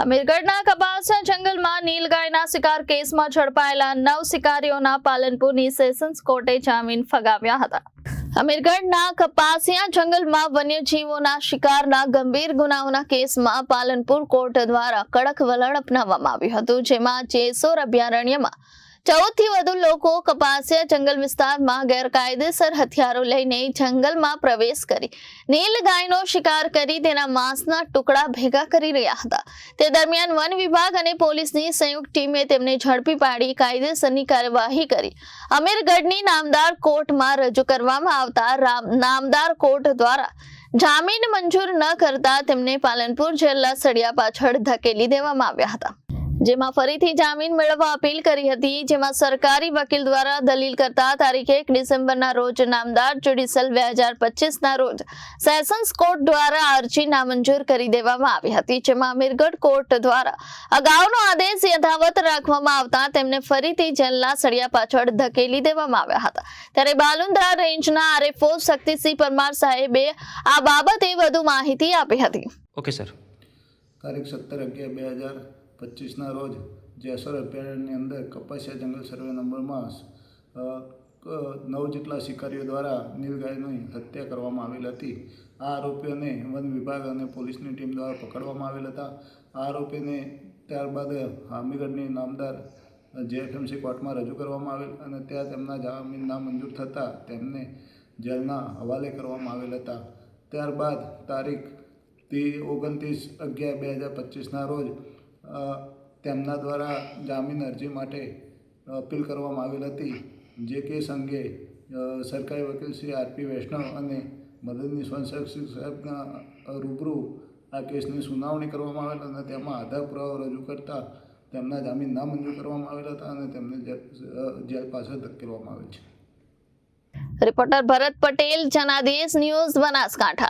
અમીરગઢના કપાસના જંગલમાં નીલગાયના શિકાર કેસમાં ઝડપાયેલા 9 શિકારીઓના પાલનપુરની સેશન્સ કોર્ટે જામીન ફગાવ્યા હતા। અમીરગઢના કપાસિયા જંગલમાં વન્યજીવોના શિકારના ગંભીર ગુનાઓના કેસમાં પાલનપુર કોર્ટ દ્વારા કડક વલણ અપનાવવામાં આવ્યું હતું, જેમાં જેસોર અભયારણ્યમાં 14 થી વધુ લોકો કપાસિયા જંગલ વિસ્તારમાં ગેરકાયદેસર હથિયારો લઈને જંગલમાં પ્રવેશ કરી નીલગાયનો શિકાર કરી તેના માંસના ટુકડા ભેગા કરી રહ્યા હતા। તે દરમિયાન વન વિભાગ અને પોલીસની સંયુક્ત ટીમે તેમને ઝડપી પાડી કાયદેસરની કાર્યવાહી કરી અમીરગઢની નામદાર કોર્ટમાં રજૂ કરવામાં આવતા નામદાર કોર્ટ દ્વારા જામીન મંજૂર ન કરતા તેમને પાલનપુર જેલના સળિયા પાછળ ધકેલી દેવામાં આવ્યા હતા, જેમાં ફરીથી જામીન મેળવવા અપીલ કરી હતી। જેમાં સરકારી વકીલ દ્વારા દલીલ કરતા તારીખ 1 ડિસેમ્બરના રોજ નામદાર જ્યુડિશિયલ 2025ના રોજ સેશન્સ કોર્ટ દ્વારા અરજી નામંજૂર કરી દેવામાં આવી હતી, જેમાં અમીરગઢ કોર્ટ દ્વારા અગાઉનો આદેશ યથાવત રાખવામાં આવતા તેમને ફરીથી જેલના સળિયા પાછળ ધકેલી દેવામાં આવ્યા હતા। ત્યારે બાલુંદ્રા રેન્જના આરએફઓ શક્તિસિંહ પરમાર સાહેબે આ બાબતે વધુ માહિતી આપી હતી। ઓકે સર, તારીખ 17/11/2025ના રોજ જેસોર અભયારણ્યની અંદર કપાસિયા જંગલ સર્વે નંબરમાં 9 જેટલા શિકારીઓ દ્વારા નીલગાયની હત્યા કરવામાં આવેલ હતી। આ આરોપીઓને વન વિભાગ અને પોલીસની ટીમ દ્વારા પકડવામાં આવેલ હતા। આ આરોપીને ત્યારબાદ અમીરગઢની નામદાર જેએફએમસી કોર્ટમાં રજૂ કરવામાં આવેલ અને ત્યાં તેમના જામીન નામંજૂર થતાં તેમને જેલના હવાલે કરવામાં આવેલ હતા। ત્યારબાદ તારીખ 29/11/2025ના રોજ તેમના દ્વારા જામીન અરજી માટે અપીલ કરવામાં આવેલ હતી, જે કેસ અંગે સરકારી વકીલ શ્રી આરપી વૈષ્ણવ અને મદદનીશ વન સંરક્ષક સાહેબના રૂબરૂ આ કેસની સુનાવણી કરવામાં આવેલ અને તેમાં આધાર પુરાવો રજૂ કરતા તેમના જામીન નામંજૂર કરવામાં આવેલ હતા અને તેમને જેલ પાછળ ધકેલવામાં આવેલ છે। રિપોર્ટર ભરત પટેલ, જનાદેશ ન્યૂઝ, બનાસકાંઠા।